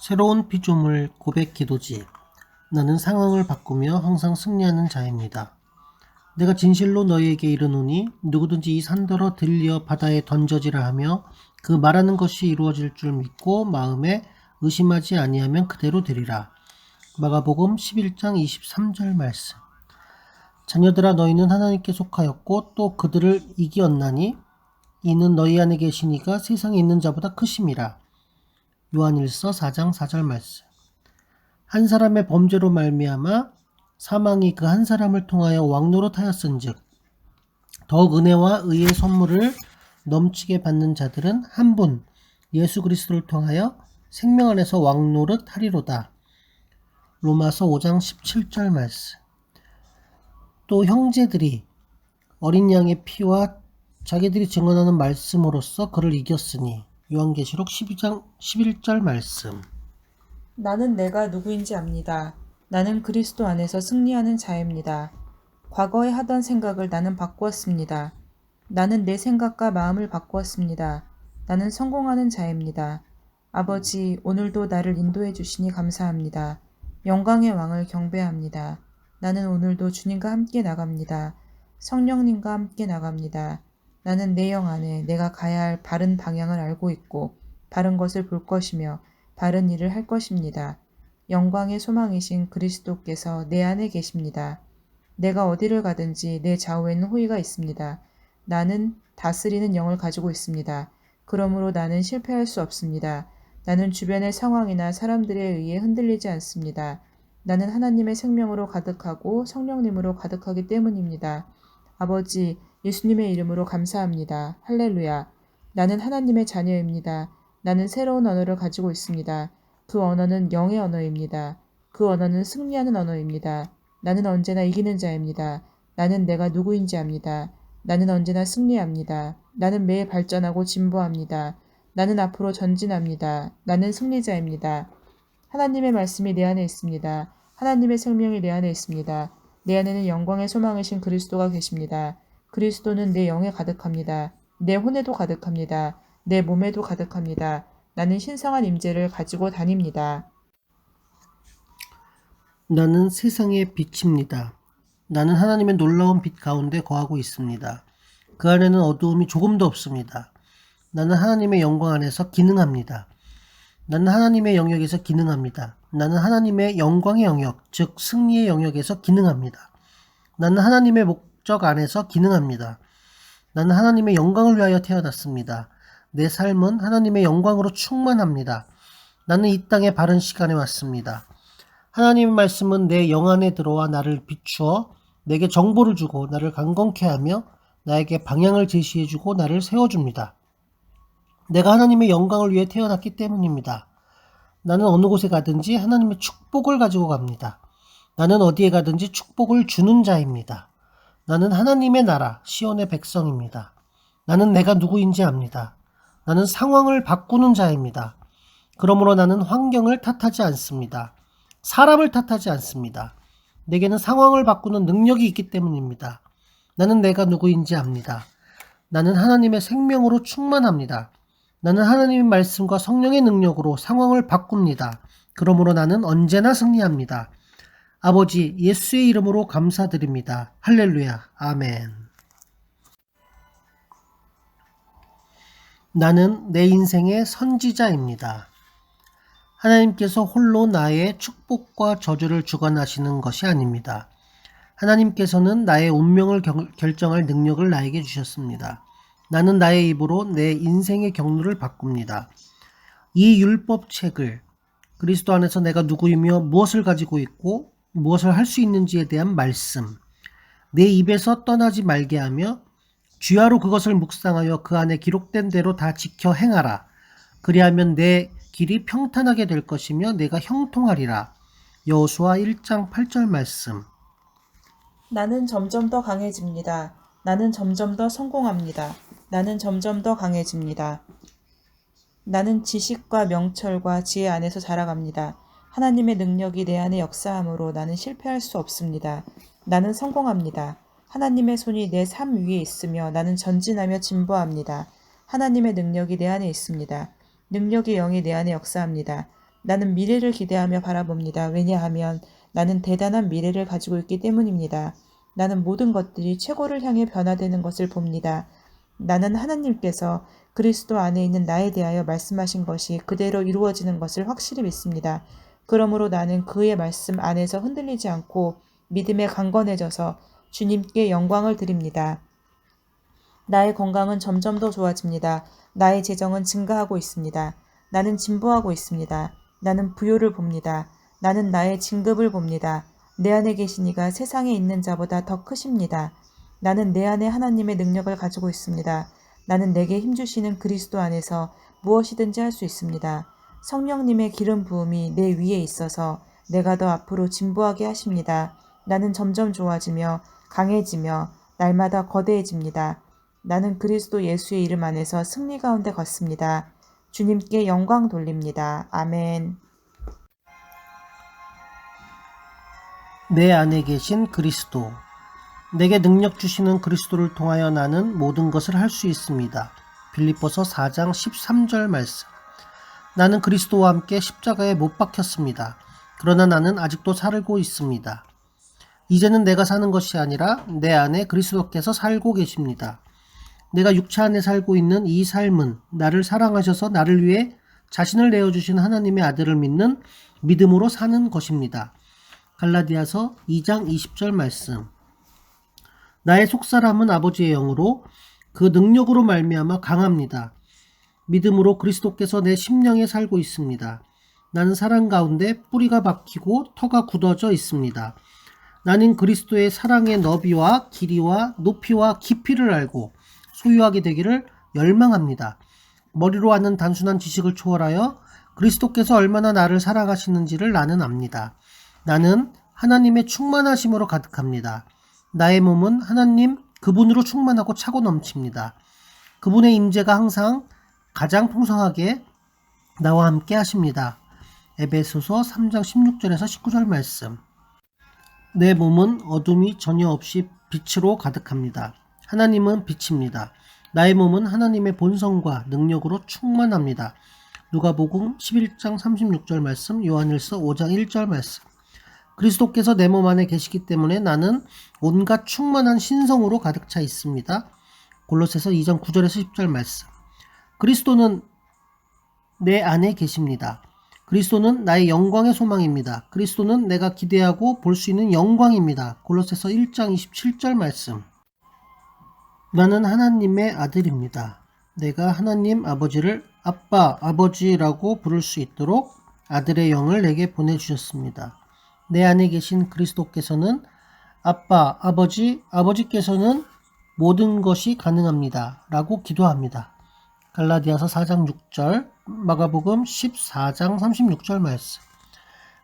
새로운 피조물 고백 기도지. 나는 상황을 바꾸며 항상 승리하는 자입니다. 내가 진실로 너희에게 이르노니 누구든지 이 산더러 들려 바다에 던져지라 하며 그 말하는 것이 이루어질 줄 믿고 마음에 의심하지 아니하면 그대로 되리라. 마가복음 11장 23절 말씀. 자녀들아, 너희는 하나님께 속하였고 또 그들을 이기었나니 이는 너희 안에 계신 이가 세상에 있는 자보다 크심이라. 요한일서 4장 4절 말씀. 한 사람의 범죄로 말미암아 사망이 그 한 사람을 통하여 왕노릇하였은즉 더욱 은혜와 의의 선물을 넘치게 받는 자들은 한 분 예수 그리스도를 통하여 생명 안에서 왕노릇하리로다. 로마서 5장 17절 말씀. 또 형제들이 어린 양의 피와 자기들이 증언하는 말씀으로써 그를 이겼으니. 요한계시록 12장 11절 말씀. 나는 내가 누구인지 압니다. 나는 그리스도 안에서 승리하는 자입니다. 과거에 하던 생각을 나는 바꾸었습니다. 나는 내 생각과 마음을 바꾸었습니다. 나는 성공하는 자입니다. 아버지, 오늘도 나를 인도해 주시니 감사합니다. 영광의 왕을 경배합니다. 나는 오늘도 주님과 함께 나갑니다. 성령님과 함께 나갑니다. 나는 내 영 안에 내가 가야 할 바른 방향을 알고 있고 바른 것을 볼 것이며 바른 일을 할 것입니다. 영광의 소망이신 그리스도께서 내 안에 계십니다. 내가 어디를 가든지 내 좌우에는 호의가 있습니다. 나는 다스리는 영을 가지고 있습니다. 그러므로 나는 실패할 수 없습니다. 나는 주변의 상황이나 사람들에 의해 흔들리지 않습니다. 나는 하나님의 생명으로 가득하고 성령님으로 가득하기 때문입니다. 아버지, 예수님의 이름으로 감사합니다. 할렐루야. 나는 하나님의 자녀입니다. 나는 새로운 언어를 가지고 있습니다. 그 언어는 영의 언어입니다. 그 언어는 승리하는 언어입니다. 나는 언제나 이기는 자입니다. 나는 내가 누구인지 압니다. 나는 언제나 승리합니다. 나는 매일 발전하고 진보합니다. 나는 앞으로 전진합니다. 나는 승리자입니다. 하나님의 말씀이 내 안에 있습니다. 하나님의 생명이 내 안에 있습니다. 내 안에는 영광의 소망이신 그리스도가 계십니다. 그리스도는 내 영에 가득합니다. 내 혼에도 가득합니다. 내 몸에도 가득합니다. 나는 신성한 임재를 가지고 다닙니다. 나는 세상의 빛입니다. 나는 하나님의 놀라운 빛 가운데 거하고 있습니다. 그 안에는 어두움이 조금도 없습니다. 나는 하나님의 영광 안에서 기능합니다. 나는 하나님의 영역에서 기능합니다. 나는 하나님의 영광의 영역, 즉 승리의 영역에서 기능합니다. 나는 하나님의 목적 안에서 기능합니다. 나는 하나님의 영광을 위하여 태어났습니다. 내 삶은 하나님의 영광으로 충만합니다. 나는 이 땅에 바른 시간에 왔습니다. 하나님의 말씀은 내 영 안에 들어와 나를 비추어 내게 정보를 주고 나를 강건케 하며 나에게 방향을 제시해주고 나를 세워줍니다. 내가 하나님의 영광을 위해 태어났기 때문입니다. 나는 어느 곳에 가든지 하나님의 축복을 가지고 갑니다. 나는 어디에 가든지 축복을 주는 자입니다. 나는 하나님의 나라, 시온의 백성입니다. 나는 내가 누구인지 압니다. 나는 상황을 바꾸는 자입니다. 그러므로 나는 환경을 탓하지 않습니다. 사람을 탓하지 않습니다. 내게는 상황을 바꾸는 능력이 있기 때문입니다. 나는 내가 누구인지 압니다. 나는 하나님의 생명으로 충만합니다. 나는 하나님의 말씀과 성령의 능력으로 상황을 바꿉니다. 그러므로 나는 언제나 승리합니다. 아버지, 예수의 이름으로 감사드립니다. 할렐루야. 아멘. 나는 내 인생의 선지자입니다. 하나님께서 홀로 나의 축복과 저주를 주관하시는 것이 아닙니다. 하나님께서는 나의 운명을 결정할 능력을 나에게 주셨습니다. 나는 나의 입으로 내 인생의 경로를 바꿉니다. 이 율법책을 그리스도 안에서 내가 누구이며 무엇을 가지고 있고 무엇을 할 수 있는지에 대한 말씀, 내 입에서 떠나지 말게 하며 주야로 그것을 묵상하여 그 안에 기록된 대로 다 지켜 행하라. 그리하면 내 길이 평탄하게 될 것이며 내가 형통하리라. 여호수아 1장 8절 말씀. 나는 점점 더 강해집니다. 나는 점점 더 성공합니다. 나는 점점 더 강해집니다. 나는 지식과 명철과 지혜 안에서 자라갑니다. 하나님의 능력이 내 안에 역사함으로 나는 실패할 수 없습니다. 나는 성공합니다. 하나님의 손이 내 삶 위에 있으며 나는 전진하며 진보합니다. 하나님의 능력이 내 안에 있습니다. 능력의 영이 내 안에 역사합니다. 나는 미래를 기대하며 바라봅니다. 왜냐하면 나는 대단한 미래를 가지고 있기 때문입니다. 나는 모든 것들이 최고를 향해 변화되는 것을 봅니다. 나는 하나님께서 그리스도 안에 있는 나에 대하여 말씀하신 것이 그대로 이루어지는 것을 확실히 믿습니다. 그러므로 나는 그의 말씀 안에서 흔들리지 않고 믿음에 강건해져서 주님께 영광을 드립니다. 나의 건강은 점점 더 좋아집니다. 나의 재정은 증가하고 있습니다. 나는 진보하고 있습니다. 나는 부요를 봅니다. 나는 나의 진급을 봅니다. 내 안에 계신 이가 세상에 있는 자보다 더 크십니다. 나는 내 안에 하나님의 능력을 가지고 있습니다. 나는 내게 힘주시는 그리스도 안에서 무엇이든지 할 수 있습니다. 성령님의 기름 부음이 내 위에 있어서 내가 더 앞으로 진보하게 하십니다. 나는 점점 좋아지며 강해지며 날마다 거대해집니다. 나는 그리스도 예수의 이름 안에서 승리 가운데 걷습니다. 주님께 영광 돌립니다. 아멘. 내 안에 계신 그리스도. 내게 능력 주시는 그리스도를 통하여 나는 모든 것을 할 수 있습니다. 빌립보서 4장 13절 말씀. 나는 그리스도와 함께 십자가에 못 박혔습니다. 그러나 나는 아직도 살고 있습니다. 이제는 내가 사는 것이 아니라 내 안에 그리스도께서 살고 계십니다. 내가 육체 안에 살고 있는 이 삶은 나를 사랑하셔서 나를 위해 자신을 내어주신 하나님의 아들을 믿는 믿음으로 사는 것입니다. 갈라디아서 2장 20절 말씀. 나의 속사람은 아버지의 영으로 그 능력으로 말미암아 강합니다. 믿음으로 그리스도께서 내 심령에 살고 있습니다. 나는 사랑 가운데 뿌리가 박히고 터가 굳어져 있습니다. 나는 그리스도의 사랑의 너비와 길이와 높이와 깊이를 알고 소유하게 되기를 열망합니다. 머리로 아는 단순한 지식을 초월하여 그리스도께서 얼마나 나를 사랑하시는지를 나는 압니다. 나는 하나님의 충만하심으로 가득합니다. 나의 몸은 하나님 그분으로 충만하고 차고 넘칩니다. 그분의 임재가 항상 가장 풍성하게 나와 함께 하십니다. 에베소서 3장 16절에서 19절 말씀. 내 몸은 어둠이 전혀 없이 빛으로 가득합니다. 하나님은 빛입니다. 나의 몸은 하나님의 본성과 능력으로 충만합니다. 누가복음 11장 36절 말씀, 요한일서 5장 1절 말씀. 그리스도께서 내 몸 안에 계시기 때문에 나는 온갖 충만한 신성으로 가득 차 있습니다. 골로새서 2장 9절에서 10절 말씀. 그리스도는 내 안에 계십니다. 그리스도는 나의 영광의 소망입니다. 그리스도는 내가 기대하고 볼 수 있는 영광입니다. 골로새서 1장 27절 말씀. 나는 하나님의 아들입니다. 내가 하나님 아버지를 아빠, 아버지라고 부를 수 있도록 아들의 영을 내게 보내주셨습니다. 내 안에 계신 그리스도께서는 아빠, 아버지, 아버지께서는 모든 것이 가능합니다. 라고 기도합니다. 갈라디아서 4장 6절, 마가복음 14장 36절 말씀.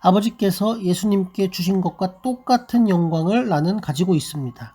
아버지께서 예수님께 주신 것과 똑같은 영광을 나는 가지고 있습니다.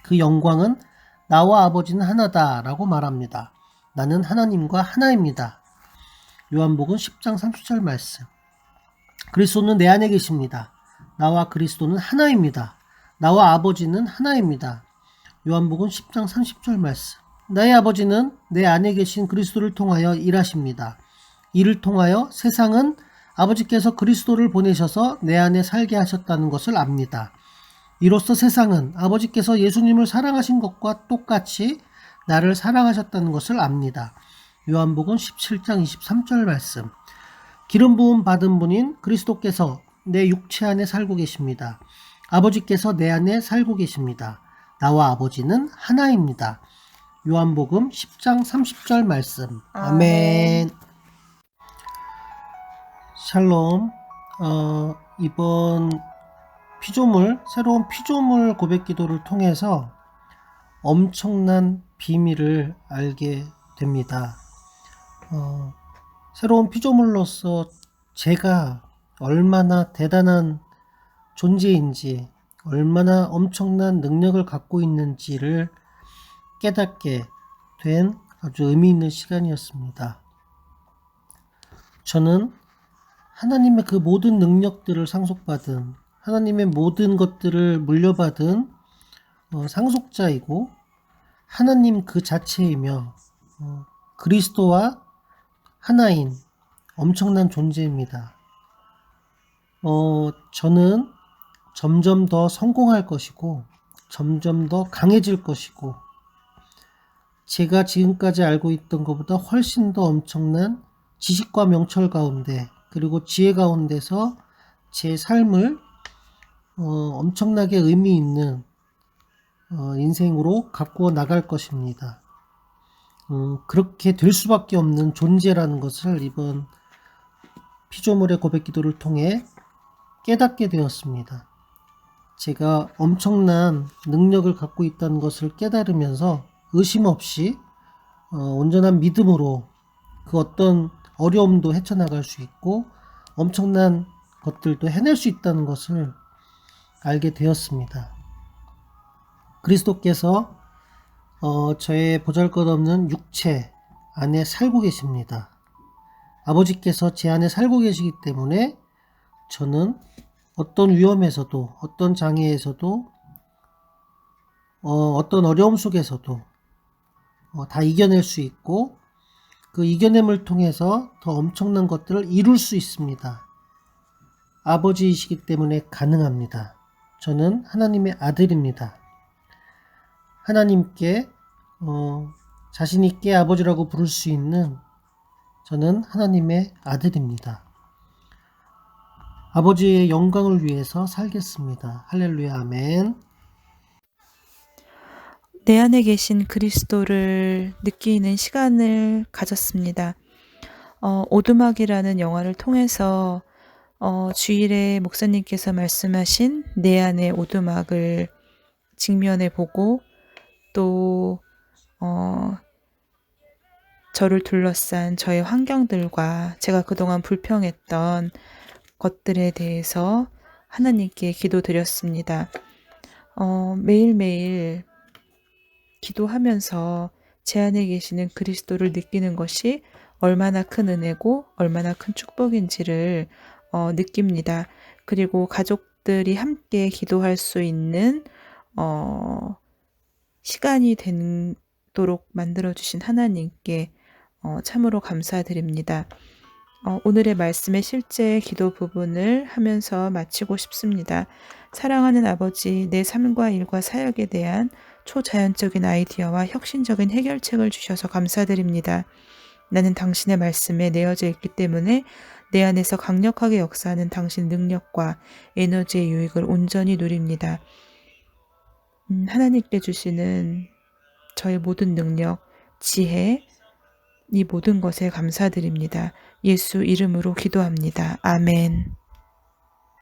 그 영광은 나와 아버지는 하나다 라고 말합니다. 나는 하나님과 하나입니다. 요한복음 10장 30절 말씀. 그리스도는 내 안에 계십니다. 나와 그리스도는 하나입니다. 나와 아버지는 하나입니다. 요한복음 10장 30절 말씀. 나의 아버지는 내 안에 계신 그리스도를 통하여 일하십니다. 이를 통하여 세상은 아버지께서 그리스도를 보내셔서 내 안에 살게 하셨다는 것을 압니다. 이로써 세상은 아버지께서 예수님을 사랑하신 것과 똑같이 나를 사랑하셨다는 것을 압니다. 요한복음 17장 23절 말씀. 기름 부음 받은 분인 그리스도께서 내 육체 안에 살고 계십니다. 아버지께서 내 안에 살고 계십니다. 나와 아버지는 하나입니다. 요한복음 10장 30절 말씀. 아멘. 샬롬. 이번 새로운 피조물 고백 기도를 통해서 엄청난 비밀을 알게 됩니다. 새로운 피조물로서 제가 얼마나 대단한 존재인지, 얼마나 엄청난 능력을 갖고 있는지를 깨닫게 된 아주 의미 있는 시간이었습니다. 저는 하나님의 그 모든 능력들을 상속받은, 하나님의 모든 것들을 물려받은 상속자이고 하나님 그 자체이며 그리스도와 하나인 엄청난 존재입니다. 저는 점점 더 성공할 것이고, 점점 더 강해질 것이고, 제가 지금까지 알고 있던 것보다 훨씬 더 엄청난 지식과 명철 가운데, 그리고 지혜 가운데서 제 삶을 엄청나게 의미 있는 인생으로 가꾸어 나갈 것입니다. 그렇게 될 수밖에 없는 존재라는 것을 이번 피조물의 고백 기도를 통해 깨닫게 되었습니다. 제가 엄청난 능력을 갖고 있다는 것을 깨달으면서 의심 없이 온전한 믿음으로 그 어떤 어려움도 헤쳐나갈 수 있고 엄청난 것들도 해낼 수 있다는 것을 알게 되었습니다. 그리스도께서 저의 보잘것없는 육체 안에 살고 계십니다. 아버지께서 제 안에 살고 계시기 때문에 저는 어떤 위험에서도, 어떤 장애에서도, 어떤 어려움 속에서도 다 이겨낼 수 있고 그 이겨냄을 통해서 더 엄청난 것들을 이룰 수 있습니다. 아버지이시기 때문에 가능합니다. 저는 하나님의 아들입니다. 하나님께 자신 있게 아버지라고 부를 수 있는 저는 하나님의 아들입니다. 아버지의 영광을 위해서 살겠습니다. 할렐루야, 아멘. 내 안에 계신 그리스도를 느끼는 시간을 가졌습니다. 오두막이라는 영화를 통해서 주일에 목사님께서 말씀하신 내 안의 오두막을 직면해 보고 또 저를 둘러싼 저의 환경들과 제가 그동안 불평했던 것들에 대해서 하나님께 기도드렸습니다. 매일매일 기도하면서 제 안에 계시는 그리스도를 느끼는 것이 얼마나 큰 은혜고 얼마나 큰 축복인지를 느낍니다. 그리고 가족들이 함께 기도할 수 있는 시간이 되도록 만들어주신 하나님께 참으로 감사드립니다. 오늘의 말씀의 실제 기도 부분을 하면서 마치고 싶습니다. 사랑하는 아버지, 내 삶과 일과 사역에 대한 초자연적인 아이디어와 혁신적인 해결책을 주셔서 감사드립니다. 나는 당신의 말씀에 내어져 있기 때문에 내 안에서 강력하게 역사하는 당신 능력과 에너지의 유익을 온전히 누립니다. 하나님께 주시는 저의 모든 능력, 지혜, 이 모든 것에 감사드립니다. 예수 이름으로 기도합니다. 아멘.